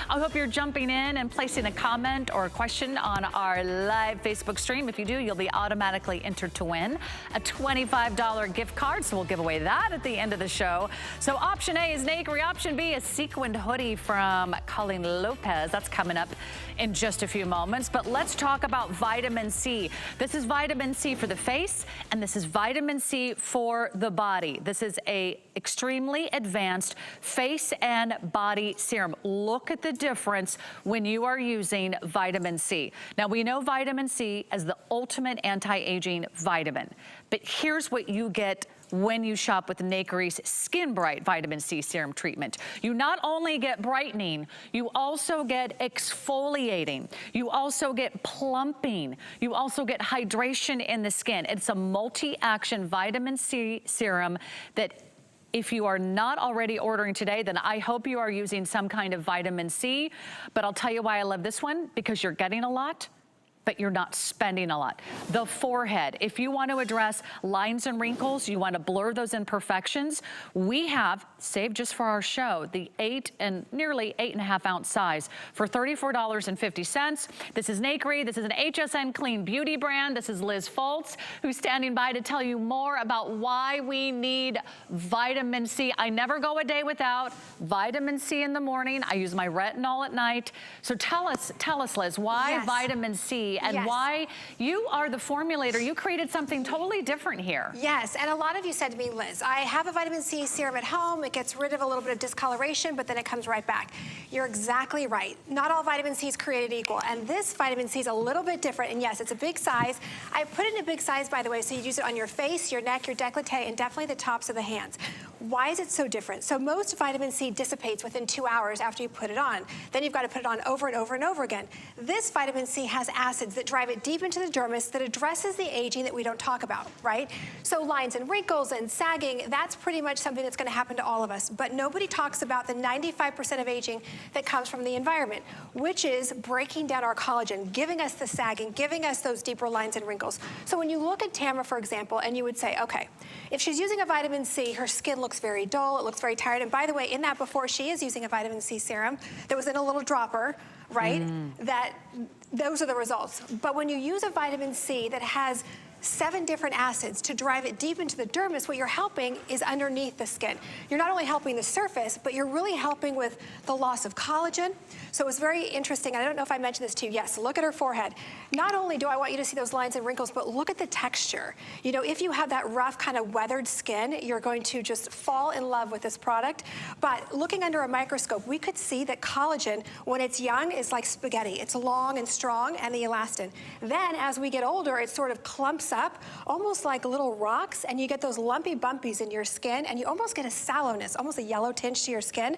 I hope you're jumping in and placing a comment or a question on our live Facebook stream. If you do, you'll be automatically entered to win a $25 gift card. So we'll give away that at the end of the show. So option A is Nakery. Option B is sequined hoodie from Colleen Lopez. That's coming up in just a few moments. But let's talk about vitamin C. This is vitamin C for the face, and this is vitamin C for the body. This is a extremely advanced face and body serum. Look at the difference when you are using vitamin C. Now, we know vitamin C as the ultimate anti-aging vitamin, but here's what you get when you shop with Nakery's SkinBright vitamin C serum treatment. You not only get brightening, you also get exfoliating. You also get plumping. You also get hydration in the skin. It's a multi-action vitamin C serum that if you are not already ordering today, then I hope you are using some kind of vitamin C. But I'll tell you why I love this one, because you're getting a lot, but you're not spending a lot. The forehead, if you want to address lines and wrinkles, you want to blur those imperfections, we have, saved just for our show, the nearly 8.5 ounce size for $34.50. This is Nakery, this is an HSN clean beauty brand. This is Liz Foltz, who's standing by to tell you more about why we need vitamin C. I never go a day without vitamin C in the morning. I use my retinol at night. So tell us, Liz, why vitamin C? And why you are the formulator. You created something totally different here. Yes, and a lot of you said to me, Liz, I have a vitamin C serum at home. It gets rid of a little bit of discoloration, but then it comes right back. You're exactly right. Not all vitamin C is created equal, and this vitamin C is a little bit different, and yes, it's a big size. I put it in a big size, by the way, so you use it on your face, your neck, your décolleté, and definitely the tops of the hands. Why is it so different? So most vitamin C dissipates within 2 hours after you put it on. Then you've got to put it on over and over and over again. This vitamin C has acids that drive it deep into the dermis that addresses the aging that we don't talk about, right? So lines and wrinkles and sagging, that's pretty much something that's going to happen to all of us. But nobody talks about the 95% of aging that comes from the environment, which is breaking down our collagen, giving us the sagging, giving us those deeper lines and wrinkles. So when you look at Tamara, for example, and you would say, okay, if she's using a vitamin C, her skin looks very dull, it looks very tired. And by the way, in that before, she is using a vitamin C serum that was in a little dropper, right? Those are the results. But when you use a vitamin C that has 7 different acids to drive it deep into the dermis, what you're helping is underneath the skin. You're not only helping the surface, but you're really helping with the loss of collagen. So it was very interesting. I don't know if I mentioned this to you. Yes, look at her forehead. Not only do I want you to see those lines and wrinkles, but look at the texture. You know, if you have that rough kind of weathered skin, you're going to just fall in love with this product. But looking under a microscope, we could see that collagen, when it's young, is like spaghetti. It's long and strong and the elastin. Then as we get older, it sort of clumps up, almost like little rocks, and you get those lumpy bumpies in your skin, and you almost get a sallowness, almost a yellow tinge to your skin.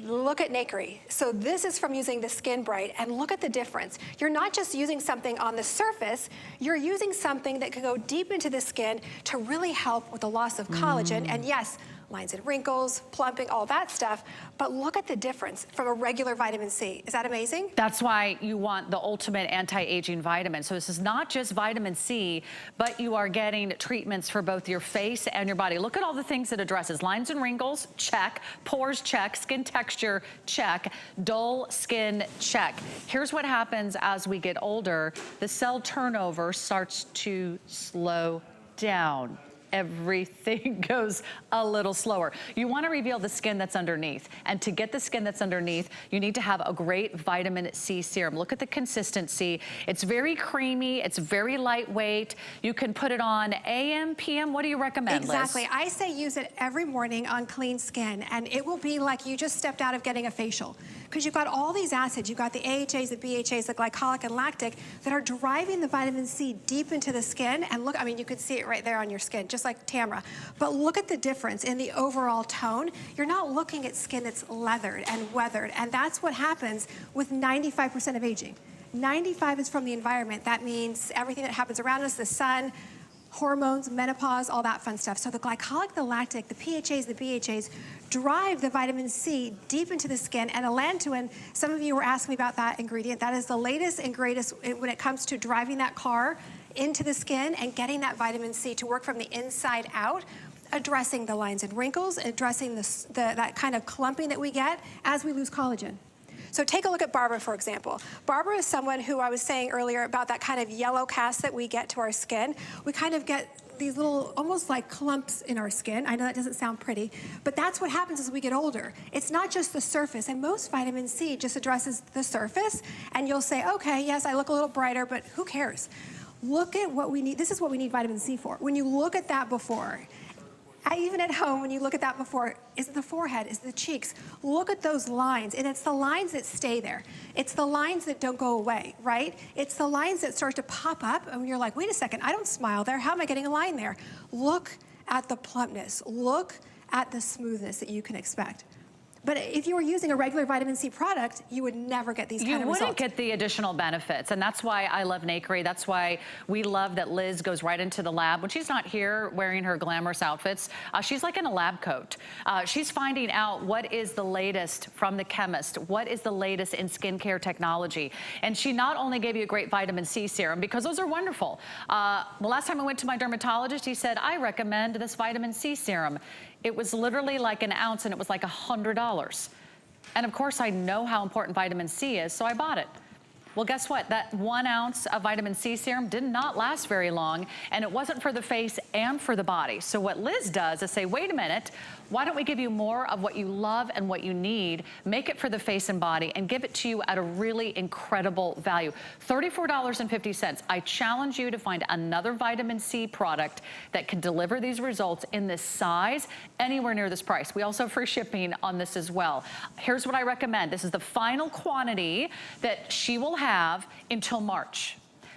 Look at Nakery. So this is from using the SkinBright, and look at the difference. You're not just using something on the surface, you're using something that can go deep into the skin to really help with the loss of collagen. And yes, lines and wrinkles, plumping, all that stuff. But look at the difference from a regular vitamin C. Is that amazing? That's why you want the ultimate anti-aging vitamin. So this is not just vitamin C, but you are getting treatments for both your face and your body. Look at all the things it addresses. Lines and wrinkles, check. Pores, check. Skin texture, check. Dull skin, check. Here's what happens as we get older. The cell turnover starts to slow down. Everything goes a little slower. You want to reveal the skin that's underneath. And to get the skin that's underneath, you need to have a great vitamin C serum. Look at the consistency. It's very creamy. It's very lightweight. You can put it on AM, PM. What do you recommend, Exactly. Liz? I say use it every morning on clean skin, and it will be like you just stepped out of getting a facial. Because you've got all these acids. You've got the AHAs, the BHAs, the glycolic and lactic that are driving the vitamin C deep into the skin. And look, I mean, you could see it right there on your skin, just like Tamara. But look at the difference in the overall tone. You're not looking at skin that's leathered and weathered. And that's what happens with 95% of aging. 95 is from the environment. That means everything that happens around us, the sun, hormones, menopause, all that fun stuff. So the glycolic, the lactic, the PHAs, the BHAs drive the vitamin C deep into the skin. And allantoin, some of you were asking me about that ingredient. That is the latest and greatest when it comes to driving that car into the skin and getting that vitamin C to work from the inside out, addressing the lines and wrinkles, addressing that kind of clumping that we get as we lose collagen. So take a look at Barbara, for example. Barbara is someone who I was saying earlier about that kind of yellow cast that we get to our skin. We kind of get these little, almost like clumps in our skin. I know that doesn't sound pretty, but that's what happens as we get older. It's not just the surface, and most vitamin C just addresses the surface, and you'll say, okay, yes, I look a little brighter, but who cares? Look at what we need. This is what we need vitamin C for. When you look at that before, even at home, when you look at that before, is it the forehead, is it the cheeks? Look at those lines, and it's the lines that stay there. It's the lines that don't go away, right? It's the lines that start to pop up, and you're like, wait a second, I don't smile there. How am I getting a line there? Look at the plumpness. Look at the smoothness that you can expect. But if you were using a regular vitamin C product, you would never get these kind of results. You wouldn't get the additional benefits, and that's why I love Nakery. That's why we love that Liz goes right into the lab. When she's not here wearing her glamorous outfits, she's like in a lab coat. She's finding out what is the latest from the chemist, what is the latest in skincare technology. And she not only gave you a great vitamin C serum, because those are wonderful. The last time I went to my dermatologist, he said, I recommend this vitamin C serum. It was literally like an ounce, and it was like $100. And of course, I know how important vitamin C is, so I bought it. Well, guess what? That 1 ounce of vitamin C serum did not last very long, and it wasn't for the face and for the body. So what Liz does is say, wait a minute, why don't we give you more of what you love and what you need, make it for the face and body, and give it to you at a really incredible value. $34.50. I challenge you to find another vitamin C product that can deliver these results in this size anywhere near this price. We also have free shipping on this as well. Here's what I recommend. This is the final quantity that she will have until March.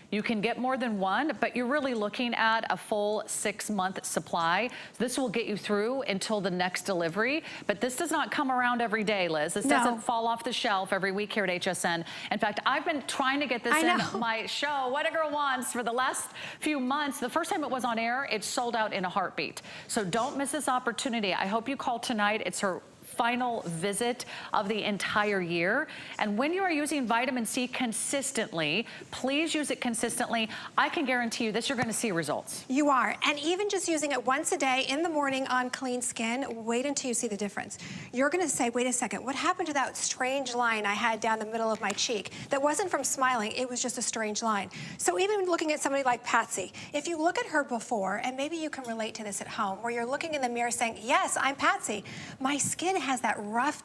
You can get more than one, but you're really looking at a full 6-month supply. This will get you through until the next delivery, but this does not come around every day, Liz. This doesn't fall off the shelf every week here at HSN. In fact, I've been trying to get this in my show, What a Girl Wants, for the last few months. The first time it was on air, it sold out in a heartbeat. So don't miss this opportunity. I hope you call tonight. It's her final visit of the entire year. And when you are using vitamin C consistently, please use it consistently. I can guarantee you this, you're gonna see results. You are, and even just using it once a day in the morning on clean skin, wait until you see the difference. You're gonna say, wait a second, what happened to that strange line I had down the middle of my cheek? That wasn't from smiling, it was just a strange line. So even looking at somebody like Patsy, if you look at her before, and maybe you can relate to this at home, where you're looking in the mirror saying, yes, I'm Patsy. My skin has that rough,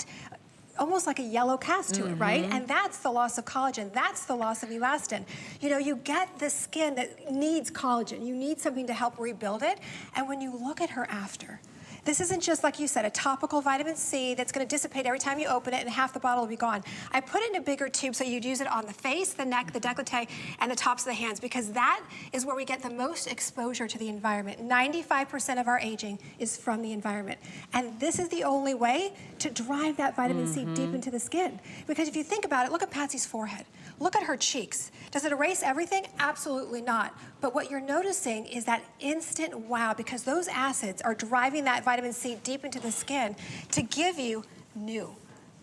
almost like a yellow cast to it, right? And that's the loss of collagen. That's the loss of elastin. You know, you get the skin that needs collagen. You need something to help rebuild it. And when you look at her after, this isn't just, like you said, a topical vitamin C that's gonna dissipate every time you open it and half the bottle will be gone. I put it in a bigger tube so you'd use it on the face, the neck, the décolleté, and the tops of the hands, because that is where we get the most exposure to the environment. 95% of our aging is from the environment. And this is the only way to drive that vitamin C deep into the skin. Because if you think about it, look at Patsy's forehead. Look at her cheeks. Does it erase everything? Absolutely not. But what you're noticing is that instant wow, because those acids are driving that vitamin C deep into the skin to give you new,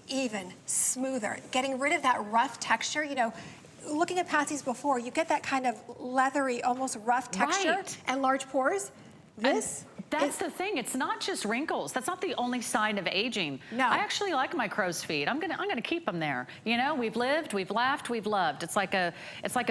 even, smoother, getting rid of that rough texture. You know, looking at Patsy's before, you get that kind of leathery, almost rough texture and large pores. That's the thing. It's not just wrinkles. That's not the only sign of aging. No. I actually like my crow's feet. I'm gonna keep them there. You know, we've lived, we've laughed, we've loved. It's like a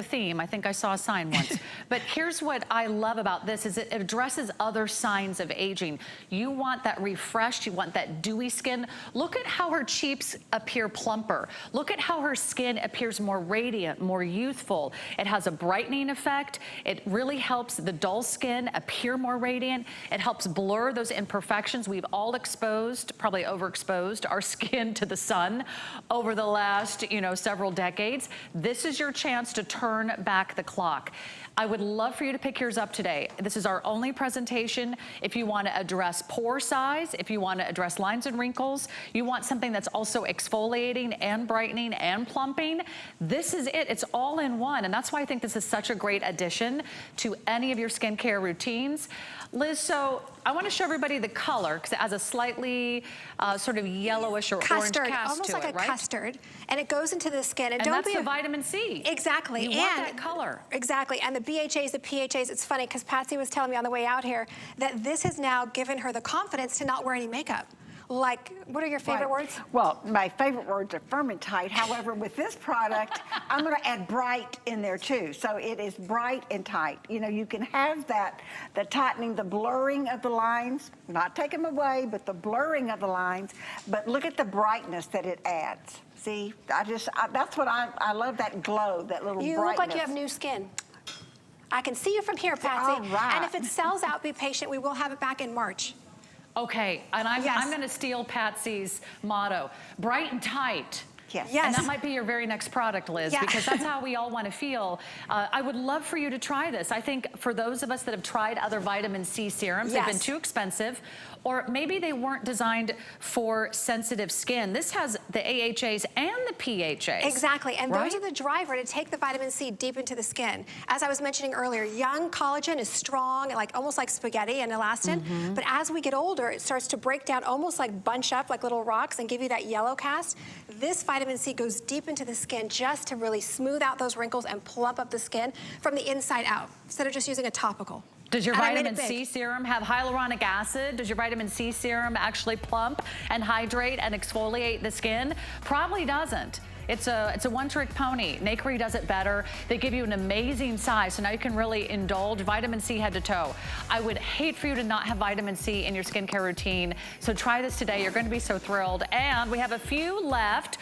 theme. I think I saw a sign once. But here's what I love about this is it addresses other signs of aging. You want that refreshed, you want that dewy skin. Look at how her cheeks appear plumper. Look at how her skin appears more radiant, more youthful. It has a brightening effect. It really helps the dull skin appear more radiant. It helps blur those imperfections. We've all exposed, probably overexposed our skin to the sun over the last, several decades. This is your chance to turn back the clock. I would love for you to pick yours up today. This is our only presentation. If you want to address pore size, if you want to address lines and wrinkles, you want something that's also exfoliating and brightening and plumping, this is it. It's all in one. And that's why I think this is such a great addition to any of your skincare routines. Liz, so I want to show everybody the color because it has a slightly sort of yellowish or orange cast almost to like it, a right? custard, and it goes into the skin. And that's the vitamin C. Exactly. You want that color. Exactly. And the BHAs, the PHAs, it's funny because Patsy was telling me on the way out here that this has now given her the confidence to not wear any makeup. like, what are your favorite words? Well, my favorite words are firm and tight. However, with this product, I'm gonna add bright in there too. So it is bright and tight. You know, you can have that, the tightening, the blurring of the lines, not take them away, but the blurring of the lines. But look at the brightness that it adds. See, that's what I love, that glow, that little brightness. You look like you have new skin. I can see you from here, Patsy. All right. And if it sells out, be patient. We will have it back in March. Okay, and I'm gonna steal Patsy's motto, bright and tight. Yes. And that might be your very next product, Liz, because that's how we all want to feel. I would love for you to try this. I think for those of us that have tried other vitamin C serums, they've been too expensive, or maybe they weren't designed for sensitive skin. This has the AHAs and the PHAs. Exactly, and those are the driver to take the vitamin C deep into the skin. As I was mentioning earlier, young collagen is strong, like almost like spaghetti and elastin, but as we get older, it starts to break down, almost like bunch up like little rocks and give you that yellow cast. This vitamin C goes deep into the skin just to really smooth out those wrinkles and plump up the skin from the inside out, instead of just using a topical. Does your vitamin C serum have hyaluronic acid? Does your vitamin C serum actually plump and hydrate and exfoliate the skin? Probably doesn't. It's a one-trick pony. Nakery does it better. They give you an amazing size, so now you can really indulge vitamin C head to toe. I would hate for you to not have vitamin C in your skincare routine, so try this today. You're going to be so thrilled. And we have a few left.